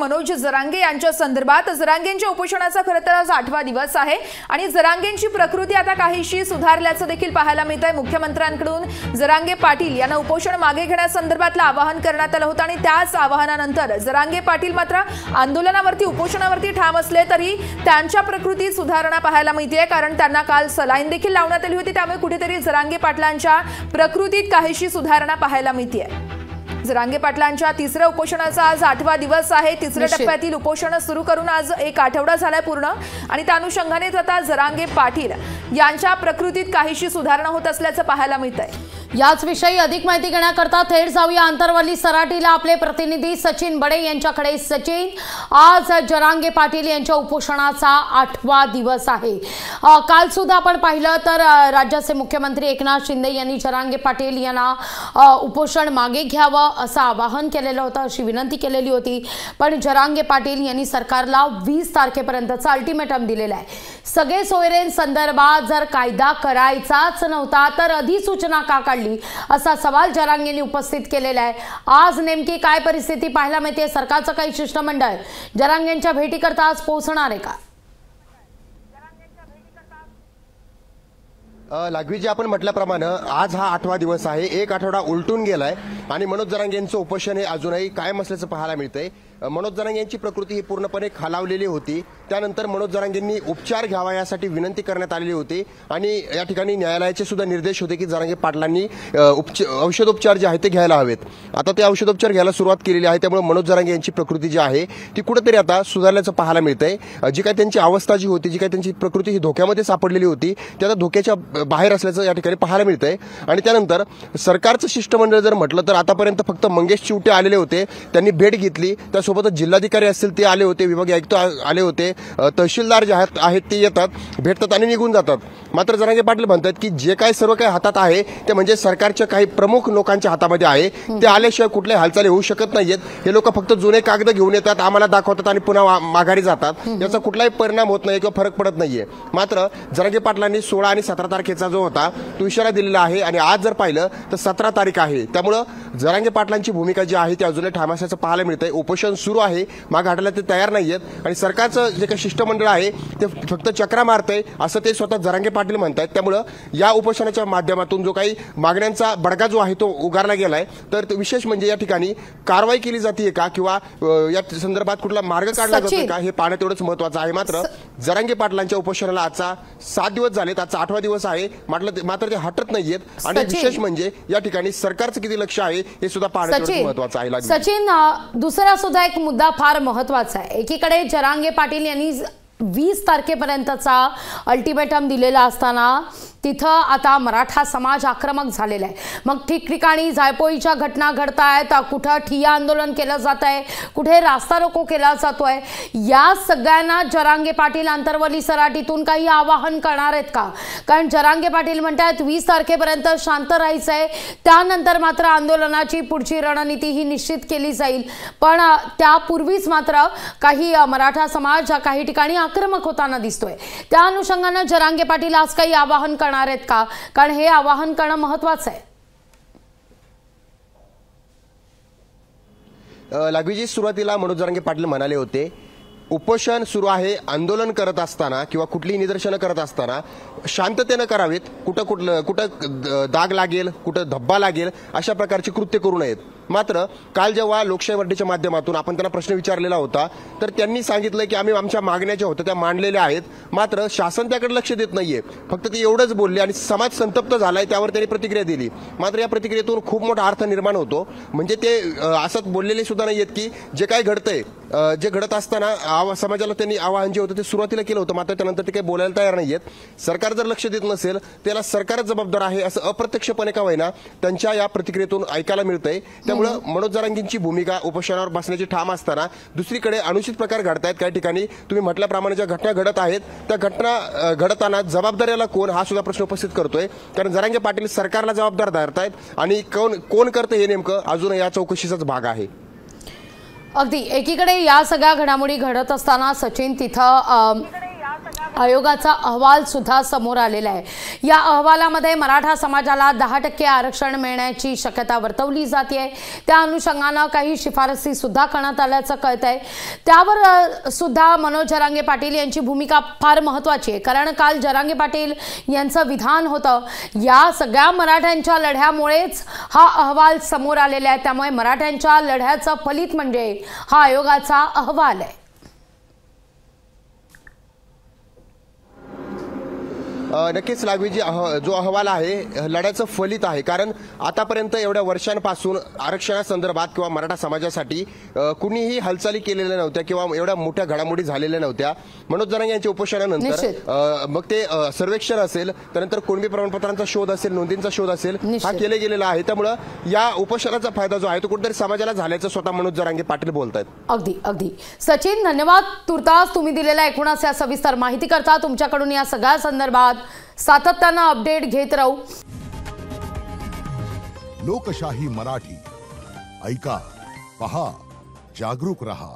मनोज जरांगे यांच्या संदर्भात जरांगेंच्या उपोषणाचा खरं तर आज 8वा दिवस आहे आणि जरांगेंची प्रकृती आता काहीशी सुधारल्याचं देखील पाहायला मिळतंय। मुख्यमंत्र्यांकडून जरांगे पाटील यांना उपोषण मागे घेण्यासंदर्भातलं आवाहन करण्यात आलं होतं आणि त्याच आवाहनानंतर जरांगे पाटील मात्र आंदोलनावरती उपोषणावरती ठाम असले तरी त्यांच्या प्रकृतीत सुधारणा पाहायला मिळते, कारण त्यांना काल सलाईन देखील लावण्यात आली होती। त्यामुळे कुठेतरी जरांगे पाटलांच्या प्रकृतीत काहीशी सुधारणा पाहायला मिळते। जरांगे पाटलांच्या तिसऱ्या उपोषणाचा आज 8वा दिवस आहे। तिसऱ्या टप्प्यातील उपोषण सुरू करून आज एक आठवडा झालाय पूर्ण आणि त्या अनुषंगाने आता जरांगे पाटील यांच्या प्रकृतीत काहीशी सुधारणा होत असल्याचं पाहायला मिळतंय। याच विषयी अधिक माहिती घेण्याकरता थेट जाऊया अंतरवली सराटीला आपले प्रतिनिधी सचिन बडे यांच्याकडे। सचिन, आज जरांगे पाटील यांच्या उपोषणाचा 8वा दिवस आहे। काल सुद्धा आपण पाहिलं तर राज्याचे मुख्यमंत्री एकनाथ शिंदे यांनी जरांगे पाटील यांना उपोषण मागे घ्यावं असं आवाहन केलेलं होतं, अशी विनंती केलेली होती। पण जरांगे पाटील यांनी सरकारला 20 तारखेपर्यंतचा अल्टिमेटम दिलेला आहे। सगळे सोयरेन संदर्भात जर कायदा करायचाच नव्हता तर अधिसूचना का काढली असा सवाल जरांगेंनी उपस्थित केलेला आहे। आज नेमकी काय परिस्थिती पाहायला मिळते? सरकारचं काही शिष्टमंडळ जरांगेंच्या भेटीकरता आज पोहोचणार आहे का? लागवी जी आपण म्हटल्याप्रमाणे आज हा 8वा दिवस आहे। एक आठवडा उलटून गेलाय आणि मनोज जरांगे यांचं उपोषण हे अजूनही कायम असल्याचं पाहायला मिळतंय। मनोज जरांगे यांची प्रकृती ही पूर्णपणे खालावलेली होती। त्यानंतर मनोज जरांगेंनी उपचार घ्यावा यासाठी विनंती करण्यात आलेली होती आणि या ठिकाणी न्यायालयाचे सुद्धा निर्देश होते की जरांगे पाटलांनी औषधोपचार जे आहे ते घ्यायला हवेत। आता ते औषधोपचार घ्यायला सुरुवात केलेली आहे, त्यामुळे मनोज जरांगे यांची प्रकृती जी आहे ती कुठेतरी आता सुधारल्याचं पाहायला मिळतंय। जी काही त्यांची अवस्था जी होती, जी काही त्यांची प्रकृती ही धोक्यामध्ये सापडलेली होती, ती आता धोक्याच्या बाहेर असल्याचं या ठिकाणी पाहायला मिळतंय। आणि त्यानंतर सरकारचं शिष्टमंडळ जर म्हटलं तर आतापर्यंत फक्त मंगेश चिवटे आलेले होते, त्यांनी भेट घेतली। त्यासोबतच जिल्हाधिकारी असतील ते आले होते, विभागीय आयुक्त आले होते, तहसीलदार जे आहेत ते येतात, भेटतात आणि निघून जातात। मात्र जरांगे पाटील म्हणतात की जे काही सर्व काही हातात आहे ते म्हणजे सरकारच्या काही प्रमुख लोकांच्या हातामध्ये आहे, ते आल्याशिवाय कुठल्याही हालचाली होऊ शकत नाहीयेत। हे लोक फक्त जुने कागद घेऊन येतात, आम्हाला दाखवतात आणि पुन्हा माघारी जातात, याचा कुठलाही परिणाम होत नाही किंवा फरक पडत नाहीये। मात्र जरांगे पाटलांनी 16 आणि 17 तारखेचा जो होता तो इशारा दिलेला आहे आणि आज जर पाहिलं तर 17 तारीख आहे। त्यामुळे जरांगे पाटलांची भूमिका जी आहे ती अजूनही ठाम असल्याचं पाहायला मिळतंय। उपोषण सुरू आहे, मागे हटायला ते तयार नाहीयेत आणि सरकारचं जे काही शिष्टमंडळ आहे ते फक्त चक्रा मारतंय असं ते स्वतः जरांगे पाटील म्हणतात। त्यामुळे या उपोषणाच्या माध्यमातून जो काही मागण्यांचा बडगा जो आहे तो उगारला गेलाय, तर विशेष म्हणजे या ठिकाणी कारवाई केली जाते का किंवा या संदर्भात कुठला मार्ग काढला जातो का हे पाहणं तेवढंच महत्त्वाचं आहे। मात्र जरांगे पाटलांच्या उपोषणाला आजचा 7 दिवस झालेत, आजचा 8वा दिवस आहे, मात्र ते हटत नाहीयेत आणि विशेष म्हणजे या ठिकाणी सरकारचं किती लक्ष आहे हे सुद्धा पाहणं तेवढंच महत्त्वाचं आहे। सचिन, दुसरा सुद्धा एक मुद्दा फार महत्त्वाचा आहे। एकीकडे जरांगे पाटील यांनी 20 तारखेपर्यंतचा अल्टिमेटम दिलेला असताना तिथं आता मराठा समाज आक्रमक झालेला आहे। मग ठिकठिकाणी जायपोळीच्या घटना घडतायत, कुठं ठिय्या आंदोलन केलं जात आहे, कुठे रास्ता रोको केला जातोय। या सगळ्यांना जरांगे पाटील अंतरवली सराटीतून काही आवाहन करणार आहेत का? कारण जरांगे पाटील म्हणतात 20 तारखेपर्यंत शांत राहायचंय, त्यानंतर मात्र आंदोलनाची पुढची रणनीती ही निश्चित केली जाईल। पण त्यापूर्वीच मात्र काही मराठा समाज काही ठिकाणी आक्रमक होताना दिसतोय। त्या अनुषंगाने जरांगे पाटील आज काही आवाहन करणार आहेत का? कारण हे आवाहन करणं महत्त्वाचं आहे। लागवीजी, सुरुवातीला मनोज जरांगे पाटील म्हणाले होते उपोषण सुरू आहे, आंदोलन करत असताना किंवा कुठलीही निदर्शनं करत असताना शांततेनं करावेत, कुठं दाग लागेल, कुठं धब्बा लागेल अशा प्रकारची कृत्य करू नयेत। मात्र काल जेव्हा लोकशाही वर्धेच्या माध्यमातून आपण त्यांना प्रश्न विचारलेला होता तर त्यांनी सांगितलं की आम्ही आमच्या मागण्या ज्या होत्या त्या मांडलेल्या आहेत, मात्र शासन त्याकडे लक्ष देत नाहीये, फक्त ते एवढंच बोलले आणि समाज संतप्त झालाय, त्यावर त्यांनी प्रतिक्रिया दिली। मात्र या प्रतिक्रियेतून खूप मोठा अर्थ निर्माण होतो, म्हणजे ते असं बोललेले सुद्धा नाहीयेत की जे काही घडतंय, जे घडत असताना समाजाला त्यांनी आवाहन जे होतं ते सुरुवातीला केलं होतं, मात्र त्यानंतर ते काही बोलायला तयार नाहीयेत। सरकार जर लक्ष देत नसेल त्याला सरकारच जबाबदार आहे असं अप्रत्यक्षपणे का होईना त्यांच्या या प्रतिक्रियेतून ऐकायला मिळतंय। त्यामुळे मनोज जरांगेंची भूमिका उपोषणावर बसण्याची ठाम असताना दुसरीकडे अनुचित प्रकार घडतायत काही ठिकाणी। तुम्ही म्हटल्याप्रमाणे ज्या घटना घडत आहेत त्या घटना घडताना जबाबदारीला कोण हा सुद्धा प्रश्न उपस्थित करतोय, कारण जरांगे पाटील सरकारला जबाबदार धरतायत आणि कोण करतं हे नेमकं अजून या चौकशीचाच भाग आहे। अगदी एकीकडे या सगळ्या घडामोडी घडत असताना सचिन तिथं आयोगाचा अहवाल सुद्धा समोर आलेला आहे। या अहवालामध्ये मराठा समाजाला 10% आरक्षण मिळण्याची शक्यता वर्तवली जाते। त्या अनुषंगाने काही शिफारसी सुद्धा करण्यात आल्याचं कळतंय। त्यावर सुद्धा मनोज जरांगे पाटील यांची भूमिका फार महत्त्वाची आहे, कारण काल जरांगे पाटील यांचं विधान होतं, या सगळ्या मराठ्यांच्या लढ्यामुळेच हा अहवाल समोर आलेला आहे। त्यामुळे मराठ्यांच्या लढ्याचं फलित म्हणजे हा आयोगाचा अहवाल आहे। नक्कीच लागवी जी जो अहवाल आहे लढ्याचं फलित आहे, कारण आतापर्यंत एवढ्या वर्षांपासून आरक्षणासंदर्भात किंवा मराठा समाजासाठी कुणीही हालचाली केलेल्या नव्हत्या किंवा एवढ्या मोठ्या घडामोडी झालेल्या नव्हत्या। मनोज जरांगे यांच्या उपोषणानंतर मग ते सर्वेक्षण असेल, त्यानंतर कुणबी प्रमाणपत्रांचा शोध असेल, नोंदींचा शोध असेल, हा केले गेलेला आहे। त्यामुळे या उपोषणाचा फायदा जो आहे तो कुठेतरी समाजाला झाल्याचं स्वतः मनोज जरांगे पाटील बोलतायत। अगदी अगदी सचिन, धन्यवाद तुर्तास तुम्ही दिलेल्या एकूणच या सविस्तर माहिती करता। तुमच्याकडून या सगळ्या संदर्भात सातत्याने अपडेट घेत राहू। लोकशाही मराठी ऐका, पहा, जागरूक रहा।